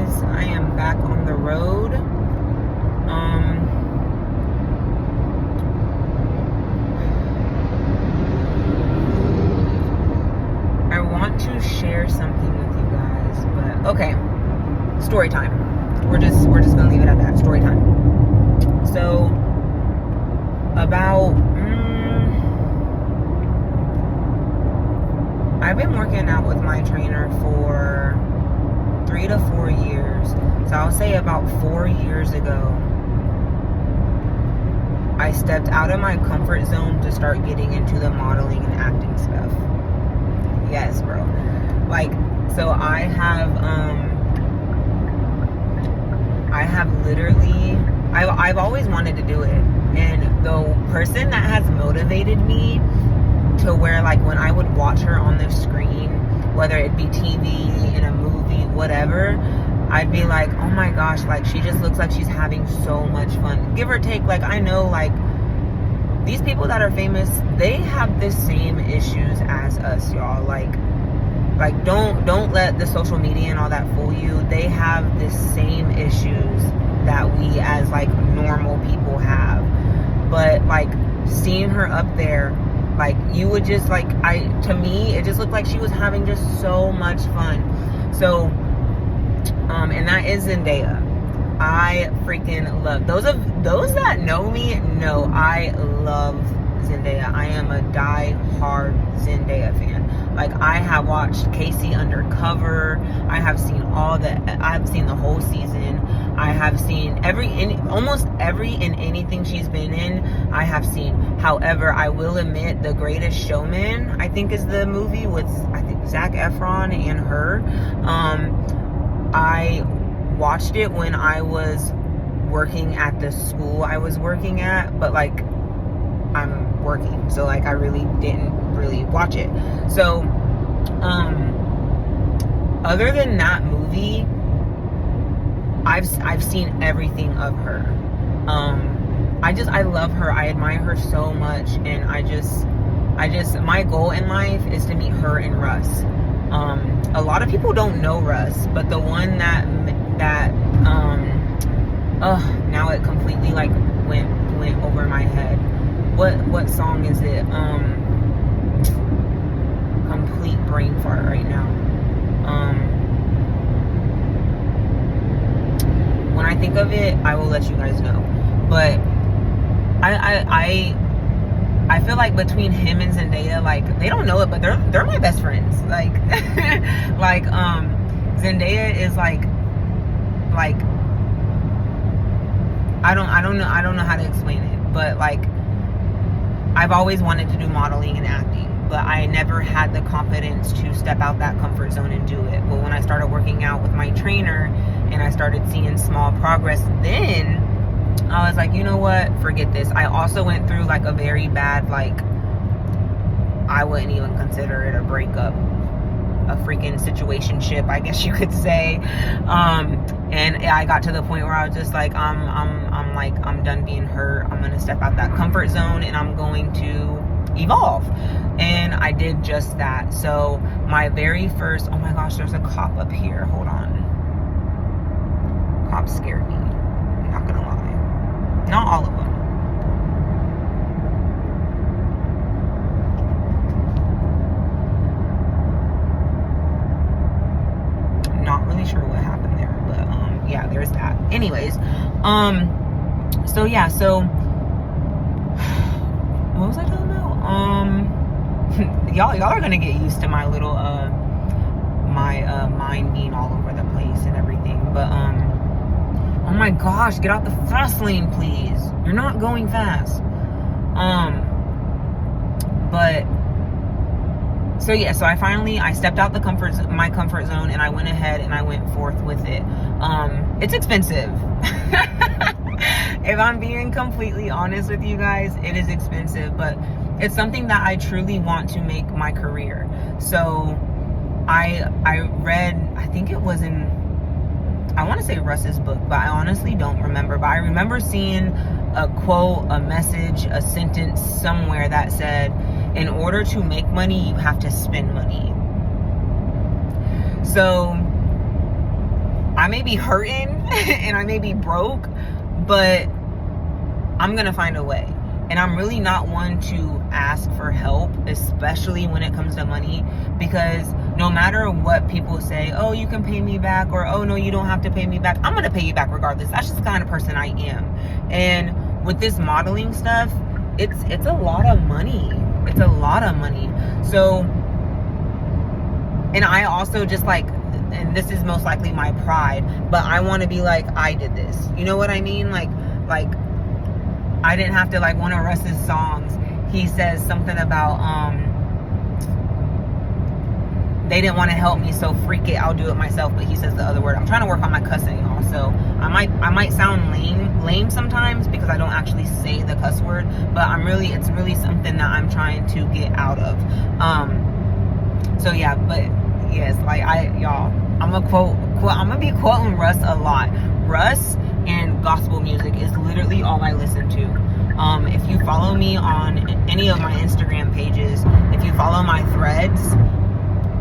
guys, I am back on the road. I want to share something with you guys, but okay. Story time. We're just gonna leave it at that. Story time. So about I've been working out with my trainer for 3 to 4 years. So I'll say about 4 years ago, I stepped out of my comfort zone to start getting into the modeling and acting stuff. Yes, bro. Like, so I have literally, I've always wanted to do it. And the person that has motivated me to where, like, when I would watch her on the screen, whether it be TV, in a movie, whatever, I'd be like, oh my gosh, like, she just looks like she's having so much fun. Give or take, like, I know, like, these people that are famous, they have the same issues as us, y'all. Like don't let the social media and all that fool you. They have the same issues that we as, like, normal people have. But, like, seeing her up there, like, you would just, like, to me, it just looked like she was having just so much fun. So, and that is Zendaya. I freaking love, those that know me know I love Zendaya. I am a die-hard Zendaya fan. Like, I have watched Casey Undercover. I've seen the whole season. I have seen almost every and anything she's been in, I have seen. However, I will admit, The Greatest Showman, I think, is the movie with, I think, Zac Efron and her. I watched it when I was working at the school I was working at, but, like, I'm working, so, like, I really didn't watch it. So, other than that movie, I've seen everything of her. I love her. I admire her so much, and I just my goal in life is to meet her and Russ. A lot of people don't know Russ, but the one that now it completely, like, went over my head. What song is it? Complete brain fart right now. When I think of it, I will let you guys know. But I feel like between him and Zendaya, like, they don't know it, but they're my best friends. Like, like, Zendaya is like I don't know how to explain it, but, like, I've always wanted to do modeling and acting, but I never had the confidence to step out that comfort zone and do it. Well, when I started working out with my trainer and I started seeing small progress, then I was like, you know what? Forget this. I also went through, like, a very bad, like, I wouldn't even consider it a breakup, a freaking situationship, I guess you could say. And I got to the point where I was just like, I'm done being hurt. I'm gonna step out that comfort zone and I'm going to evolve. And I did just that. So my very first, oh my gosh, there's a cop up here. Hold on. Cops scared me. I'm not gonna lie. Not all of them. Not really sure what happened there, but yeah, there's that. Anyways, so yeah, so what was I talking about? Y'all are gonna get used to my little my mind being all over the place and everything. But oh my gosh, get out the fast lane, please. You're not going fast. But so yeah, so I stepped out my comfort zone, and I went ahead and I went forth with it. It's expensive. If I'm being completely honest with you guys, it is expensive, but it's something that I truly want to make my career. So I read, I think it was in, I want to say Russ's book, but I honestly don't remember. But I remember seeing a quote, a message, a sentence somewhere that said, in order to make money, you have to spend money. So I may be hurting and I may be broke, but I'm gonna find a way. And I'm really not one to ask for help, especially when it comes to money, because no matter what people say, oh, you can pay me back, or oh no, you don't have to pay me back, I'm gonna pay you back regardless. That's just the kind of person I am. And with this modeling stuff, it's a lot of money. It's a lot of money. So, and I also just like, and this is most likely my pride, but I want to be like, I did this. You know what I mean? Like I didn't have to, like, one of Russ's songs, he says something about they didn't want to help me, so freak it, I'll do it myself. But he says the other word. I'm trying to work on my cussing, y'all, so I might sound lame sometimes because I don't actually say the cuss word, but it's really something that I'm trying to get out of. So yeah, but yes, like y'all, I'm gonna be quoting Russ a lot. Russ and gospel music is literally all I listen to. If you follow me on any of my Instagram pages, if you follow my threads,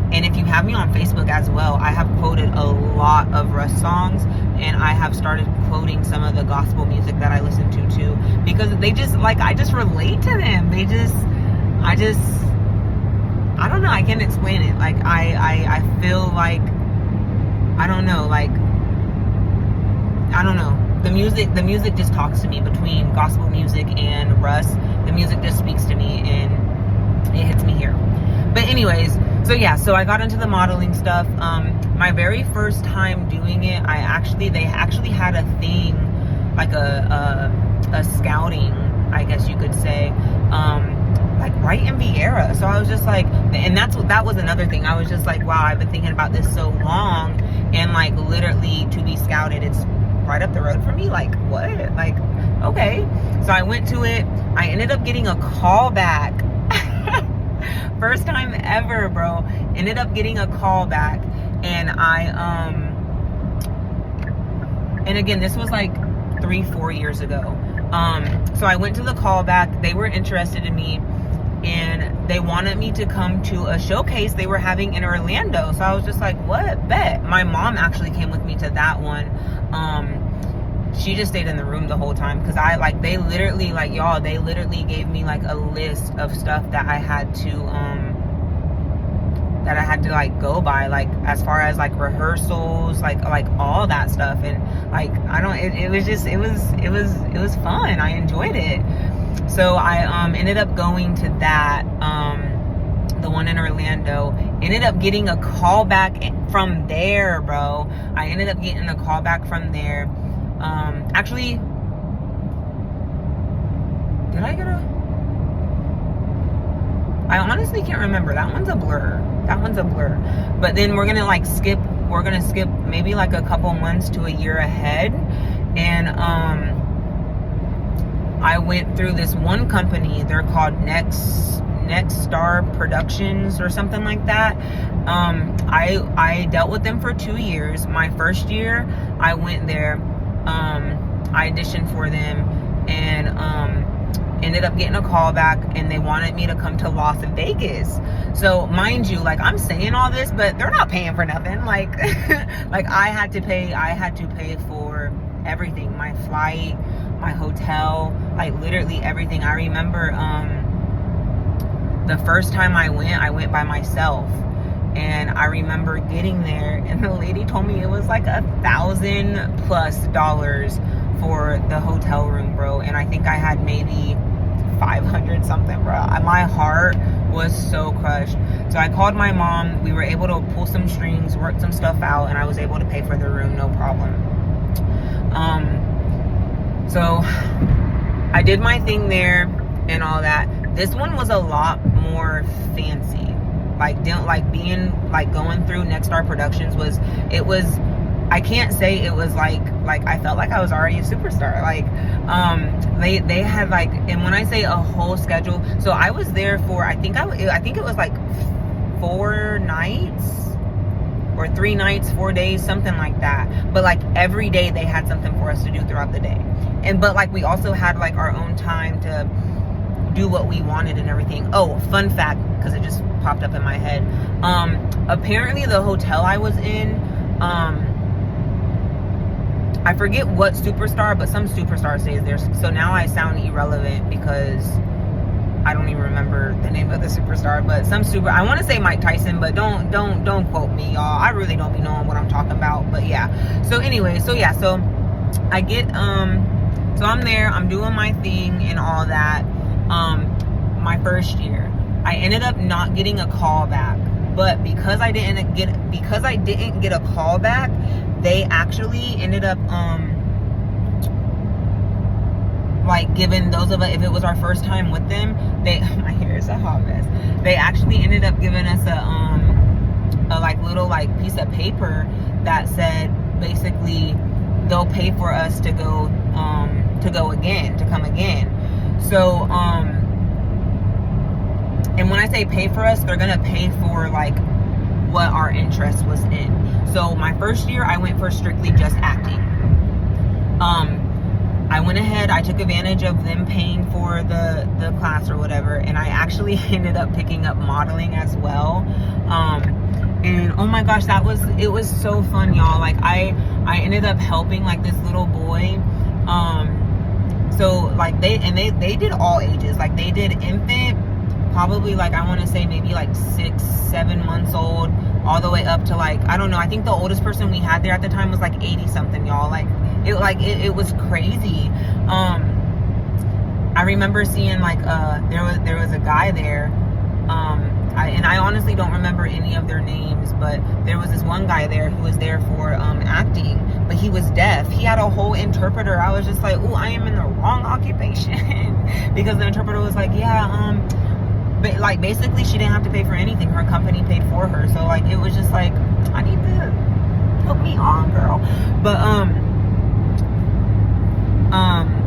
and if you have me on Facebook as well, I have quoted a lot of Russ songs, and I have started quoting some of the gospel music that I listen to too, because they just, like, I just relate to them. I don't know, I can't explain it. Like, I feel like, I don't know, like, I don't know. The music just talks to me. Between gospel music and Russ, the music just speaks to me and it hits me here. But anyways, so yeah, so I got into the modeling stuff. My very first time doing it, they actually had a thing, like a scouting, I guess you could say, like right in Vieira. So I was just like, and that was another thing. I was just like, wow, I've been thinking about this so long, and like literally to be scouted, it's right up the road from me. Like, what? Like, okay. So I went to it. I ended up getting a call back. First time ever, bro. Ended up getting a call back, and and again, this was like 3-4 years ago. So I went to the callback. They were interested in me, and they wanted me to come to a showcase they were having in Orlando. So I was just like, what? Bet. My mom actually came with me to that one. She just stayed in the room the whole time, because they literally gave me like a list of stuff that I had to like go by, like as far as like rehearsals, like all that stuff. And like, it was fun. I enjoyed it. So I ended up going to that, the one in Orlando. Ended up getting a call back from there, bro. I ended up getting a call back from there. Actually, did I get I honestly can't remember. That one's a blur. But then we're gonna skip maybe like a couple months to a year ahead. And I went through this one company. They're called Next Star Productions or something like that. I dealt with them for 2 years. My first year, I went there. I auditioned for them, and ended up getting a call back, and they wanted me to come to Las Vegas. So mind you, like, I'm saying all this, but they're not paying for nothing. Like, like I had to pay for everything, my flight, my hotel, like literally everything. I remember the first time I went by myself, and I remember getting there, and the lady told me it was like $1,000+ for the hotel room, bro. And I think I had maybe 500 something, bro. My heart was so crushed. So I called my mom. We were able to pull some strings, work some stuff out, and I was able to pay for the room, no problem. So I did my thing there and all that. This one was a lot more fancy. Going through Next Star Productions I can't say it was like I felt like I was already a superstar. Like, they had like, and when I say a whole schedule, so I was there for, I think it was like 4 nights or 3 nights, 4 days, something like that. But like every day they had something for us to do throughout the day. But like we also had like our own time to do what we wanted and everything. Oh, fun fact, because it just popped up in my head. Apparently the hotel I was in, forget what superstar, but some superstar stays there. So now I sound irrelevant because I don't even remember the name of the superstar, but I want to say Mike Tyson, but don't quote me, y'all. I really don't be knowing what I'm talking about. But yeah. So anyway, so I get so I'm there, I'm doing my thing and all that. My first year, I ended up not getting a call back, but because I didn't get a call back, they actually ended up like giving those of us, if it was our first time with them, my hair is a hot mess. They actually ended up giving us a like little like piece of paper that said basically they'll pay for us to go come again. So and when I say pay for us, they're gonna pay for like what our interest was in. So my first year I went for strictly just acting. I went ahead, I took advantage of them paying for the class or whatever, and I actually ended up picking up modeling as well. And oh my gosh, it was so fun, y'all. Like I ended up helping like this little boy. So like they did all ages. Like they did infant, probably like I want to say maybe like 6-7 months old, all the way up to like, I don't know, I think the oldest person we had there at the time was like 80 something, y'all. It was crazy. I remember seeing like there was a guy there, I honestly don't remember any of their names, but there was this one guy there who was there for acting, but he was deaf. He had a whole interpreter. I was just like, ooh, I am in the wrong occupation. Because the interpreter was like, yeah, but like basically she didn't have to pay for anything. Her company paid for her. So like it was just like, I need to put me on, girl.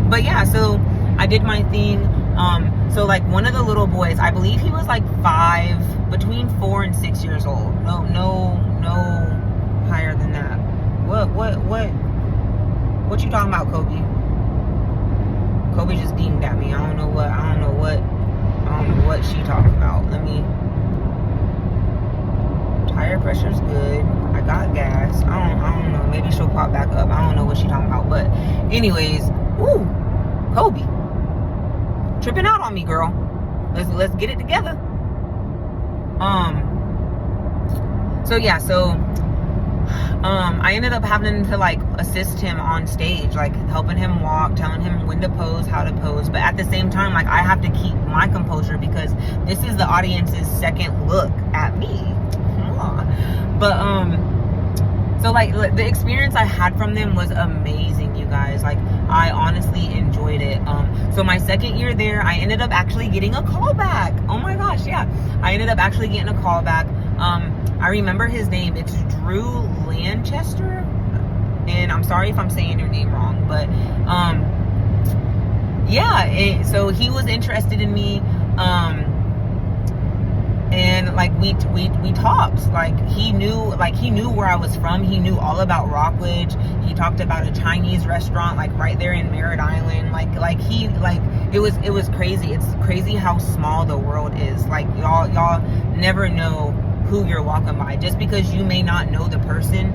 But yeah, so I did my thing. So like one of the little boys, I believe he was like between 4 and 6 years old. No higher than that. What you talking about, Kobe? Kobe just beamed at me. I don't know what she talking about. Tire pressure's good. I got gas. I don't know. Maybe she'll pop back up. I don't know what she talking about. But anyways, ooh, Kobe. Tripping out on me, girl. Let's get it together. So yeah, I ended up having to like assist him on stage, like helping him walk, telling him when to pose, how to pose. But at the same time, like I have to keep my composure because this is the audience's second look at me. But so like the experience I had from them was amazing, you guys. Like I honestly enjoyed it. So my second year there, I ended up actually getting a call back. Oh my gosh, yeah. I ended up actually getting a call back. I remember his name. It's Drew Lanchester. And I'm sorry if I'm saying your name wrong, but yeah, so he was interested in me. And like we talked. Like he knew where I was from. He knew all about Rockledge. He talked about a Chinese restaurant like right there in Merritt Island. It was crazy. It's crazy how small the world is. Like y'all never know who you're walking by. Just because you may not know the person,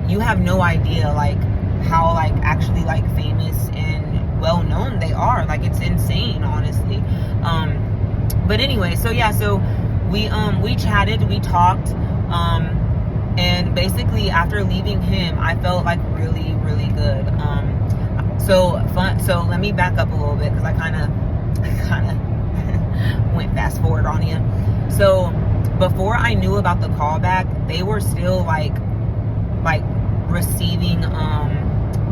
you have no idea like how like actually like famous and well known they are. Like it's insane, honestly. But anyway, so yeah, so we chatted, we talked, and basically after leaving him, I felt like really, really good. So let me back up a little bit because I kind of went fast forward on you. So before I knew about the callback, they were still like receiving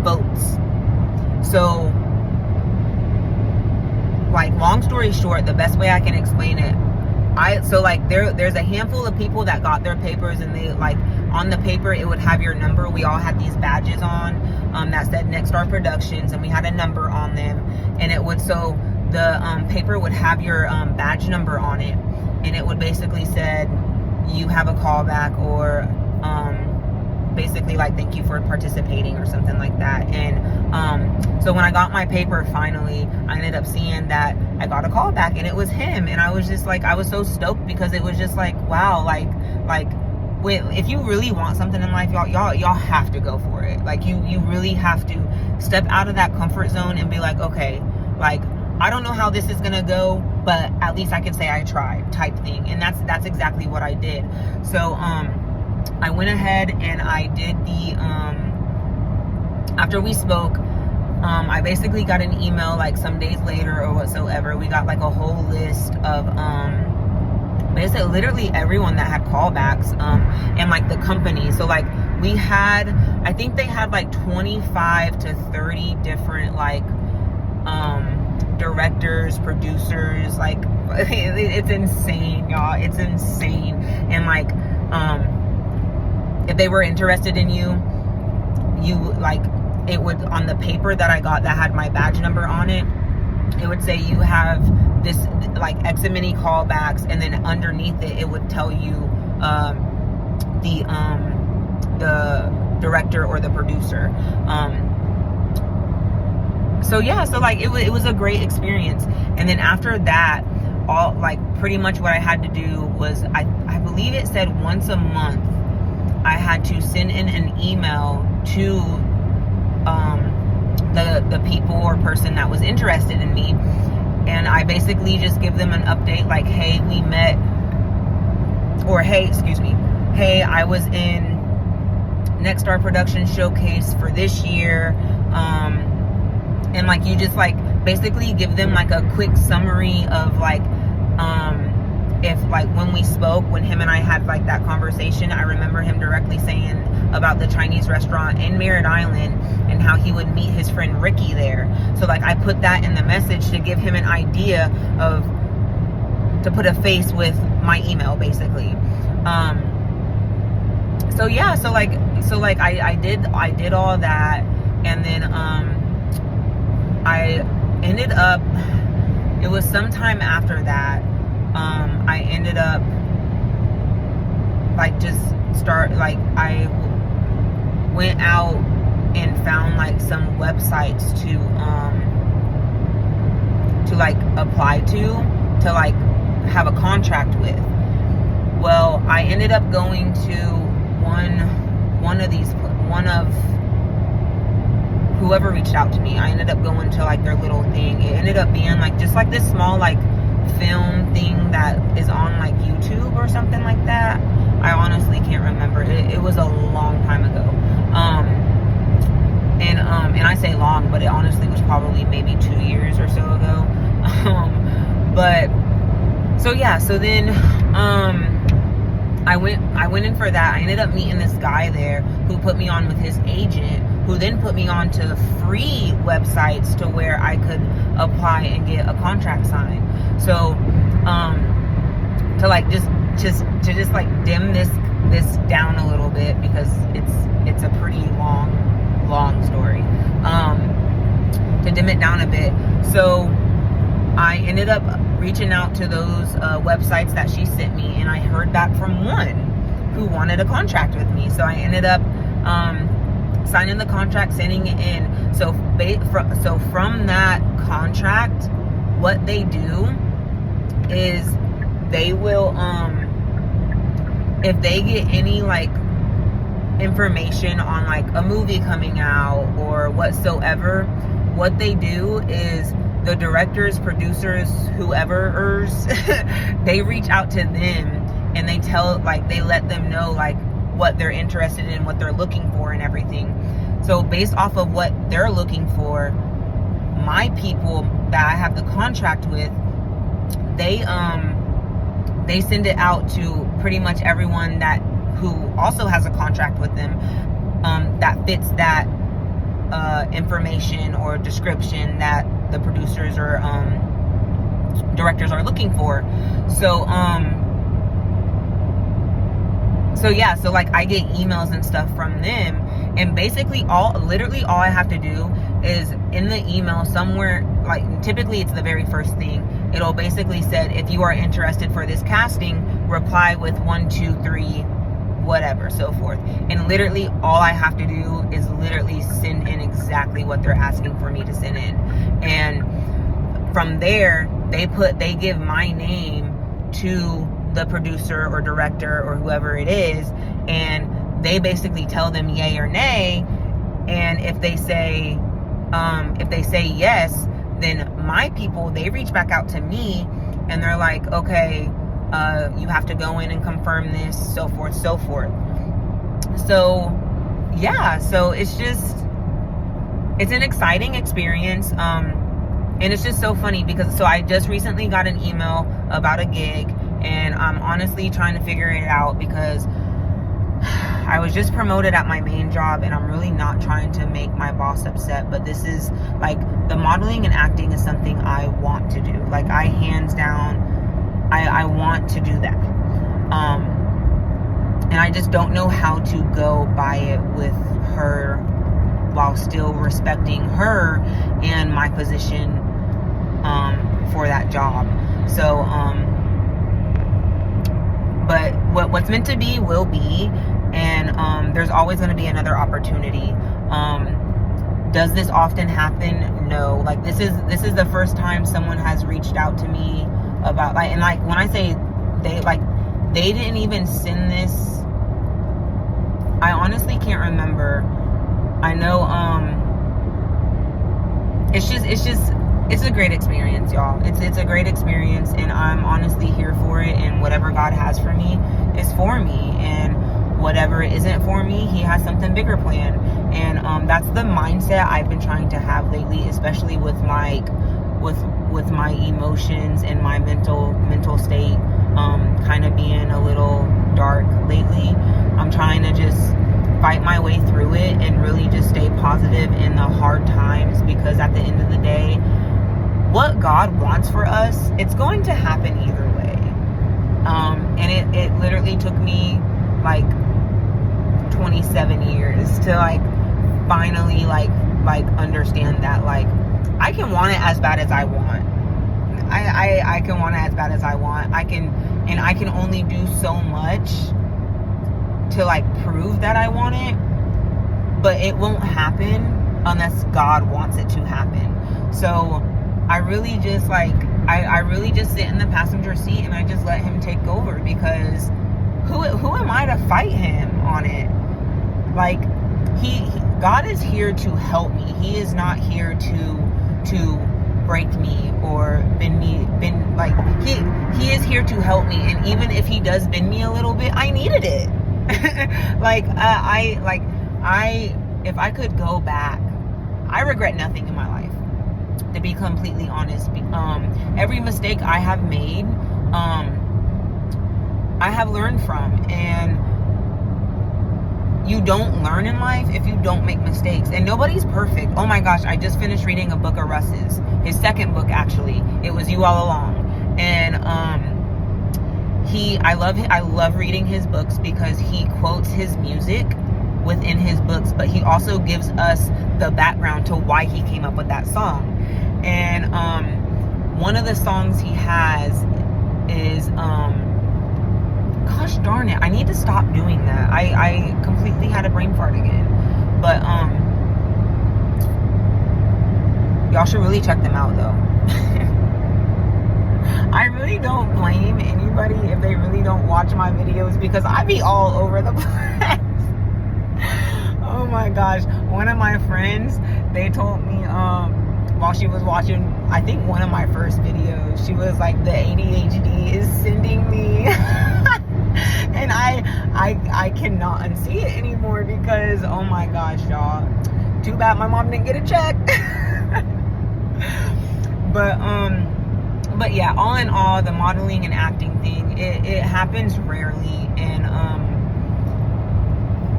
votes. So like long story short, the best way I can explain it, there's a handful of people that got their papers, and they like on the paper it would have your number. We all had these badges on that said Nexstar Productions, and we had a number on them, and it would, so the paper would have your badge number on it, and it would basically said you have a callback, or basically like thank you for participating or something like that. And so when I got my paper finally, I ended up seeing that I got a call back, and it was him. And I was just like, I was so stoked because it was just like, wow, like if you really want something in life, y'all have to go for it. Like you really have to step out of that comfort zone and be like, okay, like I don't know how this is gonna go, but at least I can say I tried, type thing. And that's exactly what I did. So I went ahead and I did the after we spoke, I basically got an email like some days later or whatsoever. We got like a whole list of basically literally everyone that had callbacks and like the company. So like we had, I think they had like 25 to 30 different like directors, producers, like it's insane, y'all. It's insane. And like if they were interested in you like, it would, on the paper that I got that had my badge number on it, it would say you have this like X many callbacks, and then underneath it would tell you the director or the producer. So yeah, so like it was a great experience. And then after that, all like pretty much what I had to do was, I believe it said once a month I had to send in an email to the people or person that was interested in me, and I basically just give them an update like, hey, we met, or hey, I was in Next Star Production Showcase for this year, and like you just like basically give them like a quick summary of like if like when we spoke, when him and I had like that conversation, I remember him directly saying about the Chinese restaurant in Merritt Island and how he would meet his friend Ricky there. So like I put that in the message to give him an idea of, to put a face with my email basically. So yeah, so like I did all that, and then I ended up, it was sometime after that, I ended up like I went out and found like some websites to like apply to like have a contract with. Well, I ended up going to one of whoever reached out to me. I ended up going to like their little thing. It ended up being like just like this small like film thing that is on like YouTube or something like that. I honestly can't remember. It was a long time ago. And I say long, but it honestly was probably maybe 2 years or so ago. But so yeah, so then I went in for that. I ended up meeting this guy there who put me on with his agent, who then put me on to free websites to where I could apply and get a contract signed. So to like just like dim this down a little bit, because it's a pretty long story. To dim it down a bit, so I ended up reaching out to those websites that she sent me, and I heard back from one who wanted a contract with me. So I ended up signing the contract, sending it in. So from that contract, what they do is they will if they get any like information on like a movie coming out or whatsoever, what they do is the directors, producers, whoever's they reach out to them and they let them know like what they're interested in, what they're looking for and everything. So based off of what they're looking for, my people that I have the contract with, they send it out to pretty much everyone who also has a contract with them that fits that information or description that the producers or directors are looking for. So yeah, so like I get emails and stuff from them, and basically literally all I have to do is in the email somewhere, like typically it's the very first thing, it'll basically said, if you are interested for this casting, reply with 1, 2, 3, whatever, so forth. And literally all I have to do is literally send in exactly what they're asking for me to send in. And from there, they give my name to the producer or director or whoever it is, and they basically tell them yay or nay. And if they say yes, then my people, they reach back out to me and they're like, okay, you have to go in and confirm this, so forth, so forth. So yeah, so it's an exciting experience. And it's just so funny because, so I just recently got an email about a gig, and I'm honestly trying to figure it out because I was just promoted at my main job, and I'm really not trying to make my boss upset, but this is like, the modeling and acting is something I want to do. Like, I hands down, I want to do that. And I just don't know how to go by it with her while still respecting her and my position for that job. So but what's meant to be will be, and there's always going to be another opportunity. Does this often happen? No. Like, this is the first time someone has reached out to me about, like, and like, when I say they didn't even send this, I honestly can't remember. I know it's a great experience, y'all. It's a great experience, and I'm honestly here for it, and whatever God has for me is for me, and whatever isn't for me, he has something bigger planned. And that's the mindset I've been trying to have lately, especially with my emotions and my mental state kind of being a little dark lately. I'm trying to just fight my way through it and really just stay positive in the hard times, because at the end of the day, what God wants for us, it's going to happen either way. And it literally took me like 27 years to like finally like understand that, like, I can want it as bad as I want. I can want it as bad as I want. I can only do so much to like prove that I want it, but it won't happen unless God wants it to happen. So I really just I really just sit in the passenger seat and I just let him take over, because who am I to fight him on it? Like, God is here to help me. He is not here to break me or bend like, he is here to help me, and even if he does bend me a little bit, I needed it. If I could go back, I regret nothing in my life, to be completely honest. Every mistake I have made, I have learned from, and you don't learn in life if you don't make mistakes, and nobody's perfect. Oh my gosh, I just finished reading a book of Russ's, his second book actually. It was You All Along, and I love reading his books because he quotes his music within his books, but he also gives us the background to why he came up with that song. And one of the songs he has is gosh darn it, I need to stop doing that. I completely had a brain fart again. But y'all should really check them out though. I really don't blame anybody if they really don't watch my videos, because I be all over the place. Oh my gosh. One of my friends, they told me while she was watching, I think one of my first videos, she was like, the ADHD is sending me. And I cannot unsee it anymore, because oh my gosh, y'all, too bad my mom didn't get a check. But yeah, all in all, the modeling and acting thing, it happens rarely. And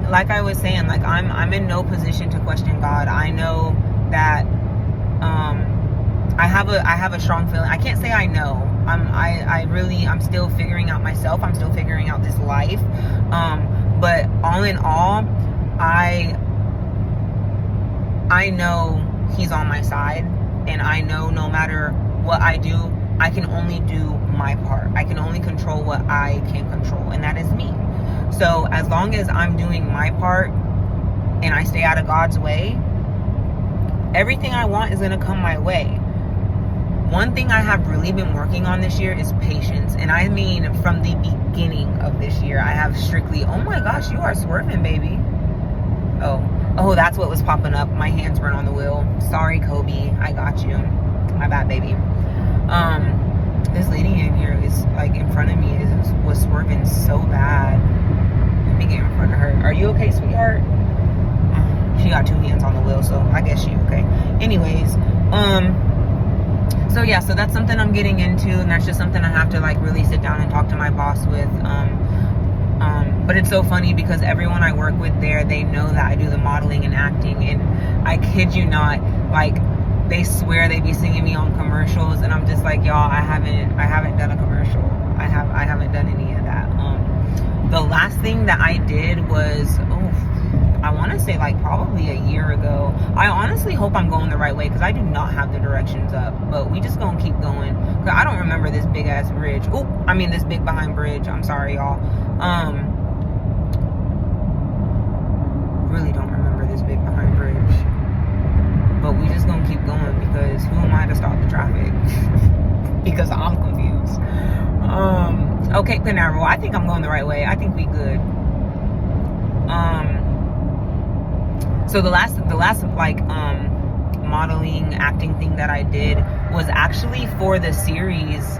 like I was saying, like, I'm in no position to question God. I know that I have a strong feeling. I can't say I know. I'm still figuring out myself. I'm still figuring out this life. But all in all, I know he's on my side, and I know no matter what I do, I can only do my part. I can only control what I can control, and that is me. So as long as I'm doing my part and I stay out of God's way, everything I want is going to come my way. one thing I have really been working on this year is patience. And I mean, from the beginning of this year, I have strictly, oh my gosh, you are swerving, baby. Oh, that's what was popping up. My hands weren't on the wheel. Sorry, Kobe. I got you. My bad, baby. This lady in here is like in front of me was swerving so bad. Let me get in front of her. Are you okay, sweetheart? She got two hands on the wheel, so I guess she okay. Anyways, so yeah, so that's something I'm getting into, and that's just something I have to like really sit down and talk to my boss with. But it's so funny because everyone I work with there, they know that I do the modeling and acting, and I kid you not, like, they swear they be singing me on commercials, and I'm just like, y'all, I haven't done a commercial. I haven't done any of that. The last thing that I did was, I want to say like probably a year ago. I honestly hope I'm going the right way because I do not have the directions up, but we just gonna keep going. I don't remember this big ass bridge. This big behind bridge. I'm sorry, y'all. Really don't remember this big behind bridge, but we just gonna keep going because who am I to stop the traffic? Because I'm confused. Okay, Canaveral, I think I'm going the right way. I think we good. So the last like modeling acting thing that I did was actually for the series,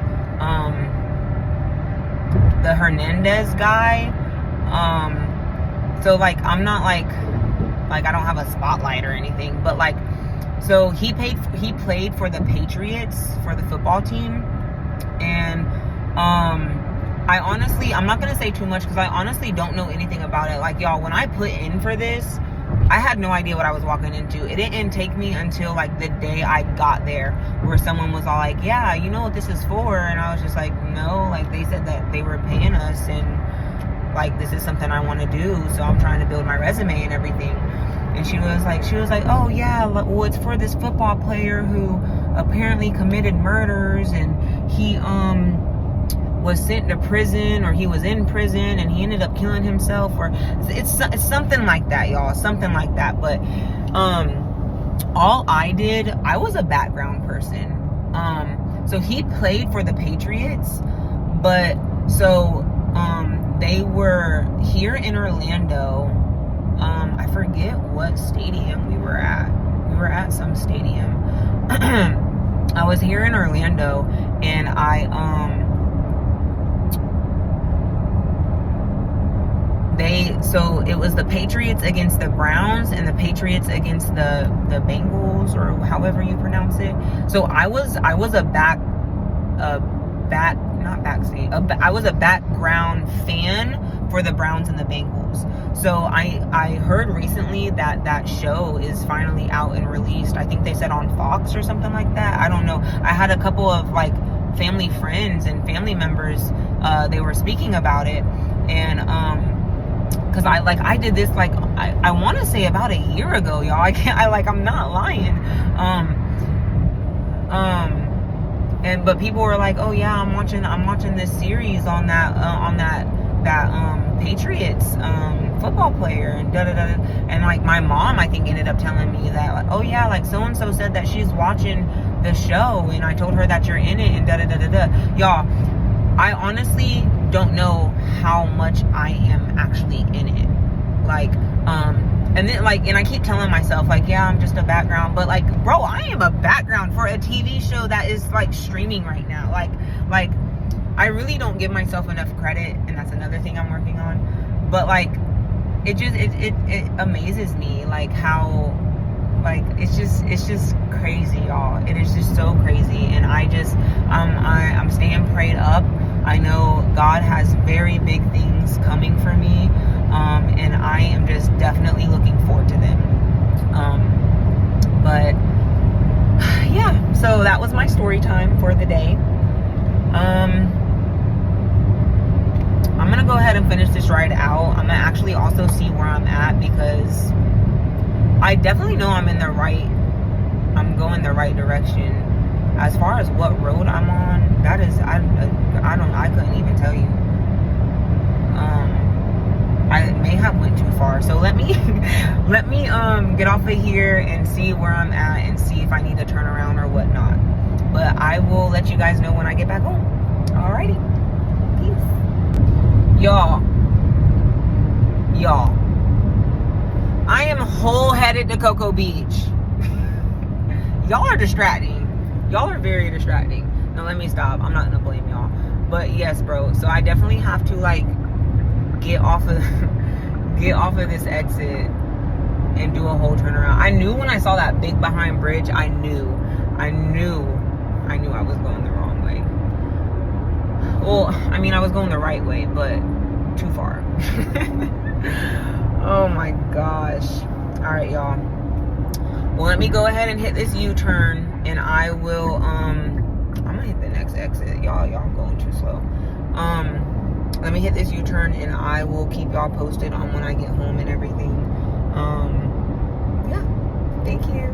the Hernandez guy. So like I'm not like I don't have a spotlight or anything, but like, so he played for the Patriots, for the football team, and I'm not gonna say too much because I honestly don't know anything about it. Like, y'all, when I put in for this, I had no idea what I was walking into. It didn't take me until like the day I got there where someone was all like, yeah, you know what this is for? And I was just like, no, like they said that they were paying us and like this is something I want to do, so I'm trying to build my resume and everything. And she was like, oh yeah, well, it's for this football player who apparently committed murders, and he was sent to prison, or he was in prison and he ended up killing himself, or it's something like that, y'all, something like that. But all I did, I was a background person. So he played for the Patriots, but so they were here in Orlando. I forget what stadium we were at. We were at some stadium. I was here in Orlando, and so it was the Patriots against the Browns and the Patriots against the Bengals, or however you pronounce it. So I was a background fan for the Browns and the Bengals. So I heard recently that show is finally out and released. I think they said on Fox or something like that. I don't know. I had a couple of like family friends and family members, they were speaking about it, and because I did this like I want to say about a year ago, y'all. I'm not lying. But people were like, oh yeah, I'm watching this series on that Patriots football player, and and like my mom, I think, ended up telling me that, like, oh yeah, like so and so said that she's watching the show, and I told her that you're in it, and y'all, I honestly don't know how much I am actually in it. Like, and then like, and I keep telling myself like, yeah, I'm just a background, but like, bro, I am a background for a TV show that is like streaming right now. Like I really don't give myself enough credit, and that's another thing I'm working on. But like, it amazes me like how, like, it's just crazy, y'all. It is just so crazy, and I'm staying prayed up. I know God has very big things coming for me, and I am just definitely looking forward to them. But yeah, so that was my story time for the day. I'm gonna go ahead and finish this ride out. I'm gonna actually also see where I'm at, because I definitely know I'm going the right direction. As far as what road I'm on, that is, I couldn't even tell you. I may have went too far. So let me get off of here and see where I'm at, and see if I need to turn around or whatnot. But I will let you guys know when I get back home. Alrighty. Peace. Y'all, I am whole-headed to Cocoa Beach. Y'all are distracting. Y'all are very distracting. No, let me stop. I'm not gonna blame y'all. But yes, bro. So I definitely have to like get off of this exit and do a whole turnaround. I knew when I saw that big behind bridge, I knew I was going the wrong way. Well, I mean, I was going the right way, but too far. Oh my gosh. All right, y'all. Well, let me go ahead and hit this U-turn, and I will, I'm gonna hit the next exit. Y'all going too slow. Let me hit this U-turn, and I will keep y'all posted on when I get home and everything. Yeah. Thank you.